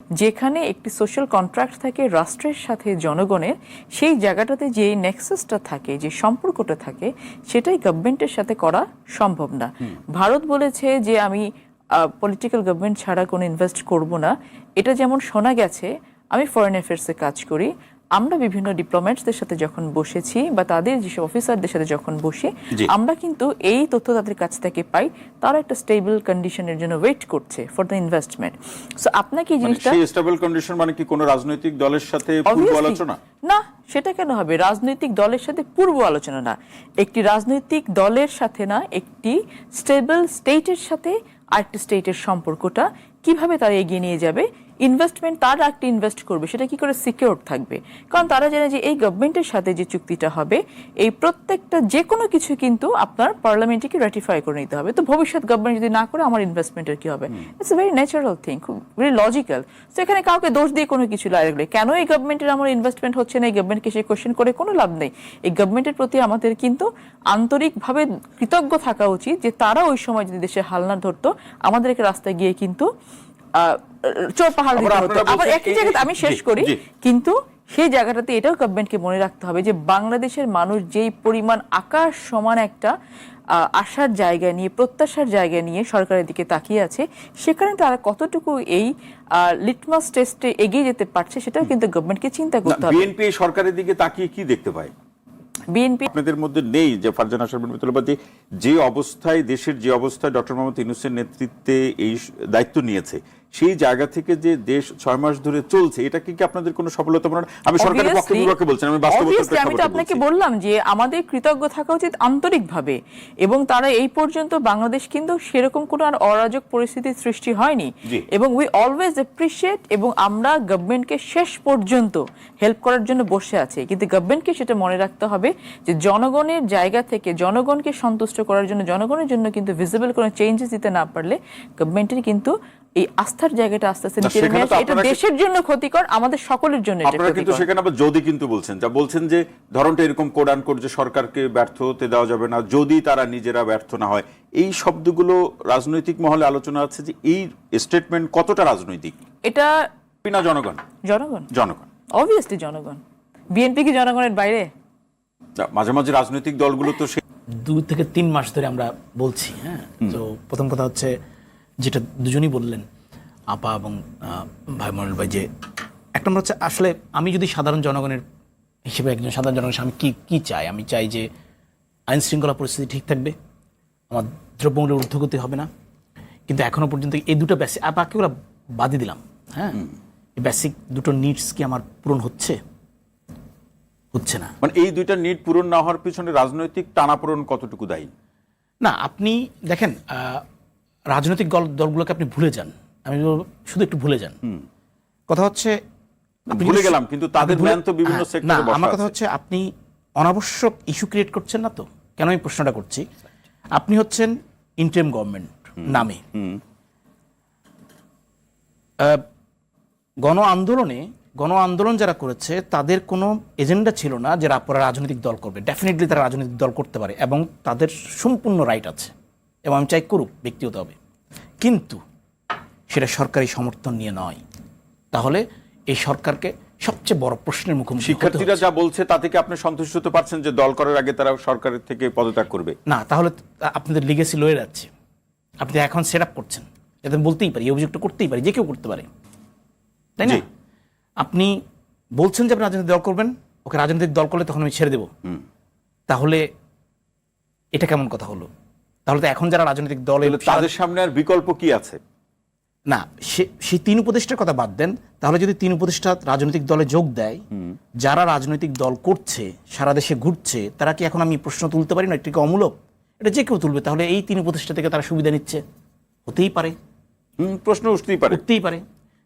যেখানে একটি social contract থাকে রাষ্ট্রের সাথে জনগণের, সেই জায়গাটাতে যে নেক্সাসটা থাকে, যে সম্পর্কটা থাকে, সেটাই গভর্নমেন্টের সাথে করা সম্ভব না। ভারত বলেছে যে আমি পলিটিক্যাল গভর্নমেন্ট ছাড়া কোনো ইনভেস্ট করব না। এটা যেমন শোনা গেছে, আমি ফরেন অ্যাফেয়ার্সে কাজ করি, আমরা বিভিন্ন ডিপ্লোম্যাটসদের সাথে যখন বসেছি বা তাদের যেসব অফিসারদের সাথে যখন বসি, আমরা কিন্তু এই তথ্য তাদের কাছ থেকে পাই, তারা একটা স্টেবল কন্ডিশনের জন্য ওয়েট করছে ফর দ্য ইনভেস্টমেন্ট। সো আপনাকে এই জিনিসটা স্টেবল কন্ডিশন মানে কি কোনো রাজনৈতিক দলের সাথে পূর্ব আলোচনা? না, সেটা কেন হবে? রাজনৈতিক দলের সাথে পূর্ব আলোচনা না, একটি রাজনৈতিক দলের সাথে না, একটি স্টেবল স্টেটের সাথে আরেকটি স্টেটের সম্পর্কটা কিভাবে তারা এগিয়ে নিয়ে যাবে, ইনভেস্টমেন্ট তারা একটা ইনভেস্ট করবে, সেটা কি করে সিকিউর থাকবে? কারণ তারা জানে যে এই গভর্নমেন্টের সাথে যে চুক্তিটা হবে, এই প্রত্যেকটা যে কোনো কিছু কিন্তু আপনার পার্লামেন্টকে রাটিফাই করে নিতে হবে। তো ভবিষ্যৎ গভর্নমেন্ট যদি না করে আমার ইনভেস্টমেন্টের কি হবে? It's a very natural thing, খুব ভেরি লজিক্যাল। তো এখানে কাউকে দোষ দিয়ে কোনো কিছু লাগলে কেন এই গভর্নমেন্টের আমার ইনভেস্টমেন্ট হচ্ছে না, এই গভর্নমেন্টকে সে কোশ্চেন করে কোনো লাভ নেই। এই গভর্নমেন্টের প্রতি আমাদের কিন্তু আন্তরিকভাবে কৃতজ্ঞ থাকা উচিত যে তারা ওই সময় যদি দেশে হালনা ধরতো, আমাদেরকে রাস্তায় গিয়ে কিন্তু চোর পাহাড় দিতে হতো। আবার একই জায়গাতে আমি শেষ করি, কিন্তু সেই জায়গাটাতে এটাও গভর্নমেন্টকে মনে রাখতে হবে যে বাংলাদেশের মানুষ যেই পরিমাণ আকাশ সমান একটা আশার জায়গা নিয়ে, প্রত্যাশার জায়গা নিয়ে সরকারের দিকে তাকিয়ে আছে, সেখানে তারা কতটুকু এই লিটমাস টেস্টে এগিয়ে যেতে পারছে, সেটাও কিন্তু গভর্নমেন্টকে চিন্তা করতে হবে। বিএনপি সরকারের দিকে তাকিয়ে কি দেখতে পায়? বিএনপি আপনাদের মধ্যে নেই যে ফারজানা শারমিন যে অবস্থায়, দেশের যে অবস্থায় ডক্টর মোহাম্মদ ইউনূসের নেতৃত্বে এই দায়িত্ব নিয়েছে, সেই জায়গা থেকে যে দেশ 6 মাস ধরে চলছে, এটা কি আপনাদের কোনো সফলতা মনে হয়? আমি সরকারের পক্ষে বিপক্ষে বলছি না, আমি বাস্তবতার আমি তো আপনাকে বললাম যে আমাদের কৃতজ্ঞ থাকা উচিত আন্তরিকভাবে, এবং তারা এই পর্যন্ত বাংলাদেশ কিন্তু সেরকম কোনো আর অরাজক পরিস্থিতির সৃষ্টি হয়নি, এবং উই অলওয়েজ অ্যাপ্রিশিয়েট, এবং আমরা গভর্নমেন্টকে শেষ পর্যন্ত হেল্প করার জন্য বসে আছি। কিন্তু গভর্নমেন্টকে সেটা মনে রাখতে হবে যে জনগণের জায়গা থেকে জনগণকে সন্তুষ্ট করার জন্য, জনগণের জন্য কিন্তু ভিজিবল কোনো চেঞ্জেস দিতে না পারলে গভর্নমেন্টের কিন্তু এই আস্থার জায়গাটা আস্তে আস্তে নিচে নেমে আসে। এটা দেশের জন্য ক্ষতিকর, আমাদের সকলের জন্য এটা ক্ষতিকর। আপনারা কিন্তু সেখানে আবার যদি কিন্তু বলছেন, যা বলছেন যে ধরনটা এরকম কোডান কোড যে সরকারকে ব্যর্থ হতে দেওয়া যাবে না যদি তারা নিজেরা ব্যর্থ না হয়, এই শব্দগুলো রাজনৈতিক মহলে আলোচনা আছে যে এই স্টেটমেন্ট কতটা রাজনৈতিক? এটা না জনগণ, জনগণ জনগণ অবভিয়াসলি জনগণ। বিএনপি কি জনগণের বাইরে? মাঝে মাঝে রাজনৈতিক দলগুলো তো 2 থেকে 3 মাস ধরে আমরা বলছি। হ্যাঁ, তো প্রথম কথা হচ্ছে যেটা দুজনই বললেন, আপা এবং ভাই মনির ভাই, যে এক নম্বর হচ্ছে আসলে আমি যদি সাধারণ জনগণের হিসেবে, একজন সাধারণ জনগণের আমি কি চাই? আমি চাই যে আইন শৃঙ্খলা পরিস্থিতি ঠিক থাকবে, আমার দ্রব্যমূল্যের ঊর্ধ্বগতি হবে না। কিন্তু এখনো পর্যন্ত এই দুটো বেসিক, বাকিগুলো বাদই দিলাম, হ্যাঁ, এই বেসিক দুটো নিডস কি আমার পূরণ হচ্ছে না? মানে এই দুইটা নিড পূরণ না হওয়ার পিছনে রাজনৈতিক টানাপোড়েন কতটুকু দায়ী? না, আপনি দেখেন, রাজনৈতিক দলগুলোকে আপনি ভুলে যান, আমি শুধু একটু ভুলে যান। কথা হচ্ছে ভুলে গেলাম, কিন্তু তাদের ম্যান তো বিভিন্ন সেক্টরে বসা আছে। আমার কথা হচ্ছে আপনি অনাবশ্যক ইস্যু ক্রিয়েট করছেন না তো? কেন আমি প্রশ্নটা করছি, আপনি হচ্ছেন ইন্টারিম গভর্নমেন্ট নামে, গণ আন্দোলন যারা করেছে তাদের কোনো এজেন্ডা ছিল না যে আপনারা রাজনৈতিক দল করবে। ডেফিনেটলি তারা রাজনৈতিক দল করতে পারে এবং তাদের সম্পূর্ণ রাইট আছে, এবং আমি চাই করুক ব্যক্তিগতভাবে, কিন্তু সেটা সরকারি সমর্থন নিয়ে নয়। তাহলে এই সরকারকে সবচেয়ে বড় প্রশ্নের মুখোমুখি শিক্ষার্থীরা যা বলছে তা থেকে আপনি সন্তুষ্ট হতে পারছেন যে দল করার আগে তারা সরকারের থেকে পদত্যাগ করবে? না, তাহলে আপনাদের লিগেসি লয়ে যাচ্ছে। আপনি এখন সেট আপ করছেন, যাতে বলতেই পারি, এই অভিযোগটা করতেই পারি, যে কেউ করতে পারে, তাই না? আপনি বলছেন যে আপনি রাজনৈতিক দল করবেন, ওকে রাজনৈতিক দল করলে তখন আমি ছেড়ে দেব, তাহলে এটা কেমন কথা হলো? তাহলে তো এখন যারা রাজনৈতিক দল, তাদের সামনে আর বিকল্প কি আছে? না, সেই 3 উপদেষ্টার কথা বাদ দেন, তাহলে যদি 3 উপদেষ্টা রাজনৈতিক দলে যোগ দেয়, যারা রাজনৈতিক দল করছে, সারা দেশে ঘুরছে, তারা কি এখন আমি প্রশ্ন তুলতে পারি না এটা কি অমূলক? এটা যে কেউ তুলবে। তাহলে এই 3 উপদেষ্টা থেকে তারা সুবিধা নিচ্ছে, হতেই পারে, প্রশ্ন উঠতেই পারে।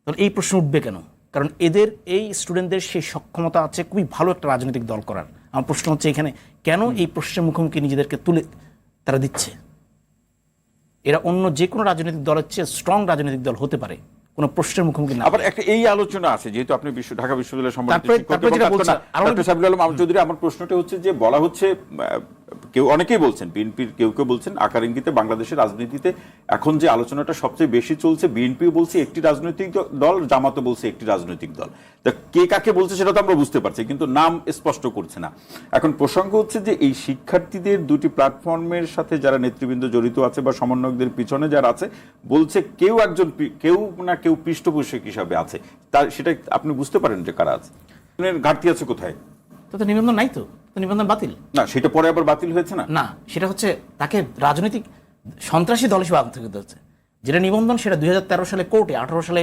তাহলে এই প্রশ্ন উঠবে কেন? কারণ এদের, এই স্টুডেন্টদের সেই সক্ষমতা আছে খুবই ভালো একটা রাজনৈতিক দল করার। আমার প্রশ্ন হচ্ছে এখানে কেন এই প্রশ্নের মুখোমুখি নিজেদেরকে তুলে তারা দিচ্ছে? এরা অন্য যে কোনো রাজনৈতিক দলের চেয়ে স্ট্রং রাজনৈতিক দল হতে পারে, কোনো প্রশ্নের মুখোমুখি না। আবার একটা এই আলোচনা আছে, যেহেতু আপনি ঢাকা বিশ্ববিদ্যালয়ের সম্মানিত শিক্ষক, আমার প্রশ্নটা হচ্ছে যে বলা হচ্ছে কেউ অনেকেই বলছেন, বিএনপির কেউ কেউ বলছেন আকার ইঙ্গিতে বাংলাদেশের রাজনীতিতে এখন যে আলোচনাটা সবচেয়ে বেশি চলছে, বিএনপিও বলছে একটি রাজনৈতিক দল, জামাতও বলছে একটি রাজনৈতিক দল। তা কে কাকে বলছে সেটা তো আমরা বুঝতে পারছি, কিন্তু নাম স্পষ্ট করছে না। এখন প্রসঙ্গ হচ্ছে যে এই শিক্ষার্থীদের দুটি প্ল্যাটফর্মের সাথে যারা নেতৃবৃন্দ জড়িত আছে বা সমন্বয়কদের পিছনে যারা আছে, বলছে কেউ একজন কেউ না কেউ পৃষ্ঠপোষক হিসাবে আছে, তার সেটা আপনি বুঝতে পারেন যে কারা আছে, ঘাটতি আছে কোথায়? তো নিবন্ধন নাই, তো নিবন্ধন বাতিল না, সেটা পরে আবার বাতিল হয়েছে না। না, সেটা হচ্ছে তাকে রাজনৈতিক সন্ত্রাসী দল হিসেবে আন্তর্জাতিক হচ্ছে। যেটা নিবন্ধন সেটা 2013 সালে কোর্টে, 18 সালে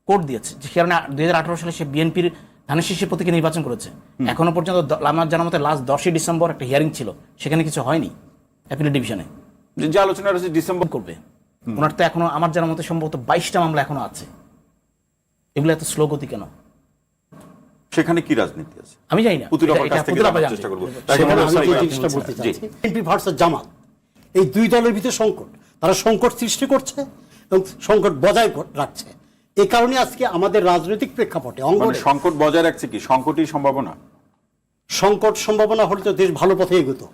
কোর্ট দিয়েছে, যে কারণে 2018 সালে সে বিএনপির ধানের শীষের প্রতীকে নির্বাচন করেছে। এখনো পর্যন্ত আমার জানার মতে লাস্ট 10 ডিসেম্বর একটা হিয়ারিং ছিল, সেখানে কিছু হয়নি অ্যাপিলেট ডিভিশনে। যে আলোচনা হচ্ছে ডিসেম্বর করবে, ওনার তো এখনো আমার জানার মতে সম্ভবত 22টা মামলা এখনো আছে। এগুলো এত স্লো গতি কেন? সেখানে কি রাজনীতি আছে আমি জানি না, চেষ্টা করবো। সেখানে আমি যে জিনিসটা বলতে চাচ্ছি, বিএনপি ভার্সাস জামাত, এই দুই দলের ভিতরে সংকট, তারা সংকট সৃষ্টি করছে এবং সংকট বজায় রাখছে। এই কারণে আজকে আমাদের রাজনৈতিক প্রেক্ষাপটে মানে সংকট বজায় রাখছে কি, সংকটই সম্ভাবনা? সংকট সম্ভাবনা হলে তো দেশ ভালো পথে এগোতো,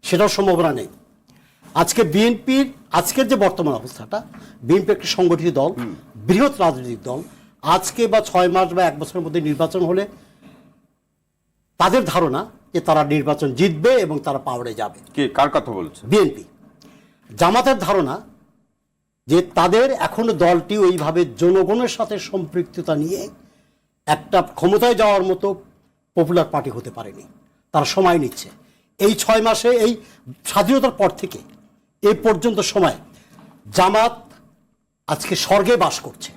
সেটাও সম্ভাবনা নেই। আজকে বিএনপির আজকের যে বর্তমান অবস্থাটা, বিএনপি একটি সংগঠিত দল, বৃহৎ রাজনৈতিক দল। আজকে বা 6 মাস বা 1 বছরের মধ্যে নির্বাচন হলে তাদের ধারণা যে তারা নির্বাচন জিতবে এবং তারা পাওয়ারে যাবে। কে কার কথা বলছে? বিএনপি। জামাতের ধারণা যে তাদের এখনো দলটি ওইভাবে জনগণের সাথে সম্পৃক্ততা নিয়ে একটা ক্ষমতায় যাওয়ার মতো পপুলার পার্টি হতে পারেনি, তারা সময় নিচ্ছে। এই 6 মাসে, এই স্বাধীনতার পর থেকে এই পর্যন্ত সময় জামাত আজকে স্বর্গে বাস করছে।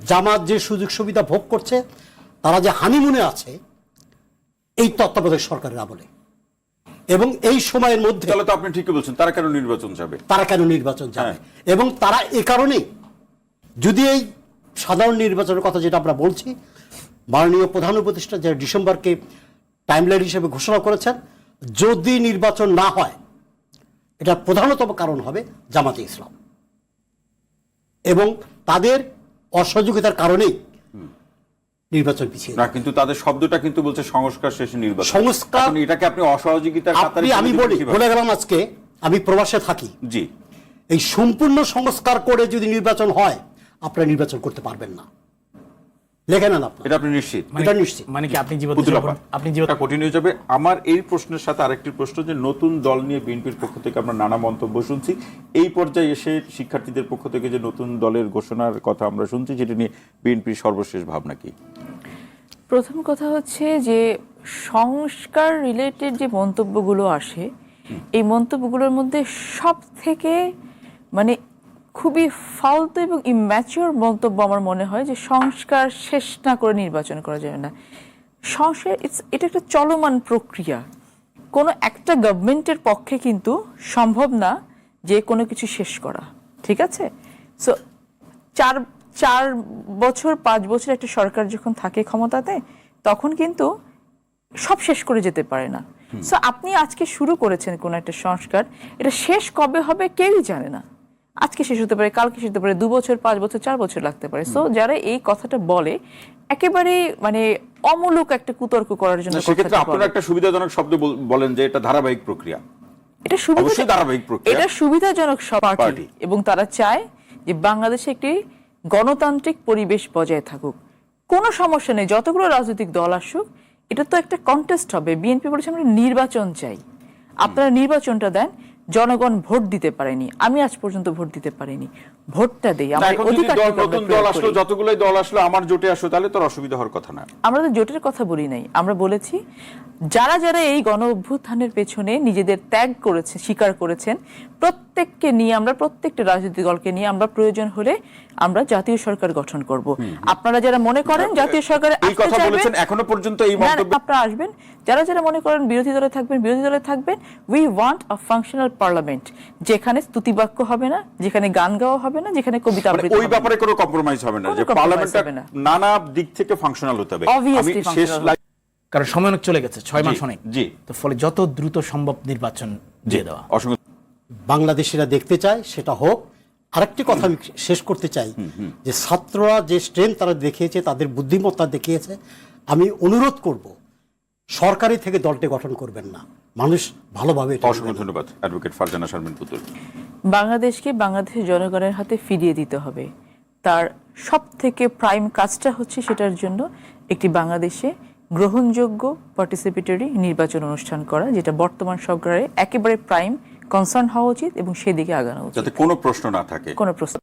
জামাত যে সুযোগ সুবিধা ভোগ করছে, তারা যে হানিমুনে আছে এই তত্ত্বাবধায়ক সরকারের আমলে, এবং এই সময়ের মধ্যে তাহলে তো আপনি ঠিকই বলছেন, তারা কেন নির্বাচন যাবে? এবং তারা এ কারণেই, যদি এই সাধারণ নির্বাচনের কথা যেটা আমরা বলছি, মাননীয় প্রধান উপদেষ্টা যে ডিসেম্বরকে টাইমলাইন হিসেবে ঘোষণা করেছেন, যদি নির্বাচন না হয় এটা প্রধানতম কারণ হবে জামাতে ইসলাম, এবং তাদের অসহযোগিতার কারণেই নির্বাচন পিছিয়ে না। কিন্তু তাদের শব্দটা কিন্তু বলছে সংস্কার শেষে নির্বাচন। সংস্কার, এটাকে আপনি অসহযোগিতার কাতারে আমি বলে গেলাম, আজকে আমি প্রবাসে থাকি, জি, এই সম্পূর্ণ সংস্কার করে যদি নির্বাচন হয় আপনারা নির্বাচন করতে পারবেন না, লেখে নেন আপনারা, এটা আপনি নিশ্চিত? এটা নিশ্চিত। মানে কি আপনি জীবনটা কঠিন হয়ে যাবে। আমার এই প্রশ্নের সাথে আরেকটি প্রশ্ন, যে নতুন দল নিয়ে বিএনপির পক্ষ থেকে আমরা নানা মন্তব্য শুনছি, এই পর্যায়ে এসে শিক্ষার্থীদের পক্ষ থেকে যে নতুন দলের ঘোষণার কথা আমরা শুনছি, সেটা নিয়ে বিএনপির সর্বশেষ ভাবনা কি? প্রথম কথা হচ্ছে যে সংস্কার রিলেটেড যে মন্তব্যগুলো আসে, এই মন্তব্যগুলোর মধ্যে সব থেকে মানে খুবই ফালতু এবং ইম্যাচিওর মন্তব্য আমার মনে হয় যে সংস্কার শেষ না করে নির্বাচন করা যাবে না। সংস্কার এটা একটা চলমান প্রক্রিয়া। কোনো একটা গভর্নমেন্টের পক্ষে কিন্তু সম্ভব না যে কোনো কিছু শেষ করা, ঠিক আছে? সো 4 বছর 5 বছর একটা সরকার যখন থাকে ক্ষমতাতে, তখন কিন্তু সব শেষ করে যেতে পারে না। সো আপনি আজকে শুরু করেছেন কোন একটা সংস্কার, এটা শেষ কবে হবে কেউই জানে না। আজকে শেষ হতে পারে, কালকে শেষ হতে পারে, 2 বছর 5 বছর 4 বছর লাগতে পারে। সো যারা এই কথাটা বলে একেবারে মানে অমূলক একটা কুতর্ক করার জন্য। সেক্ষেত্রে আপনারা একটা সুবিধাজনক শব্দ বলেন যে এটা ধারাবাহিক প্রক্রিয়া। এটা ধারাবাহিক প্রক্রিয়া, এটা সুবিধাজনক পার্টি, এবং তারা চায় যে বাংলাদেশে একটি গণতান্ত্রিক পরিবেশ বজায় থাকুক। কোনো সমস্যা নেই, যতগুলো রাজনৈতিক দল আসুক, এটা তো একটা কন্টেস্ট হবে। বিএনপি বলেছে আমরা নির্বাচন চাই, আপনারা নির্বাচনটা দেন। জনগণ ভোট দিতে পারেনি, আমি আজ পর্যন্ত ভোট দিতে পারিনি, ভোটটা দেই। নতুন দল আসলো, যতগুলোই দল আসলো আমার জোটে আসলো, তাহলে তোর অসুবিধা হওয়ার কথা না। আমরা তো জোটের কথা বলি নাই, আমরা বলেছি যারা যারা এই গণ অভ্যুত্থানের পেছনে নিজেদের ত্যাগ করেছে, স্বীকার করেছেন, প্রত্যেককে নিয়ে আমরা, প্রত্যেকটা রাজনৈতিক দলকে নিয়ে আমরা প্রয়োজন হলে আমরা জাতীয় সরকার গঠন করব। আপনারা যারা মনে করেন জাতীয় সরকারে আসতে চাইবেন, এখনো পর্যন্ত এই মন্তব্য আপনারা আসবেন, যারা যারা মনে করেন বিরোধী দলে থাকবেন, বিরোধী দলে থাকবেন। We want a functional parliament, যেখানে স্তুতিবাক্য হবে না, যেখানে গান গাওয়া হবে না, যেখানে কবিতা আবৃত্তি হবে না। ওই ব্যাপারে কোনো কম্প্রোমাইজ হবে না, যে পার্লামেন্টটা নানা দিক থেকে ফাংশনাল হতে হবে। আমি শেষ, কারণ সময় অনেক চলে গেছে, 6 মাস অনেক। জি, তো ফলে যত দ্রুত সম্ভব নির্বাচন দিয়ে দেওয়া। বাংলাদেশিরা দেখতে চায় সেটা হোক। আরেকটি কথা আমি শেষ করতে চাই, যে ছাত্ররা যে স্ট্রেংথ তারা দেখিয়েছে, তাদের বুদ্ধিমত্তা দেখিয়েছে, আমি অনুরোধ করব সরকারি থেকে দলটি গঠন করবেন না। মানুষ ভালোভাবে এটা অসংখ্য ধন্যবাদ অ্যাডভোকেট ফারজানা শারমিন পুতুল। বাংলাদেশকে বাংলাদেশের জনগণের হাতে ফিরিয়ে দিতে হবে। তার সব থেকে প্রাইম কাজটা হচ্ছে সেটার জন্য একটি বাংলাদেশে গ্রহণযোগ্য পার্টিসিপেটরি নির্বাচন অনুষ্ঠান করা, যেটা বর্তমান সরকারের একেবারে প্রাইম কনসার্ন হওয়া উচিত এবং সেদিকে আগানো উচিত। যাতে কোনো প্রশ্ন না থাকে। কোনো প্রশ্ন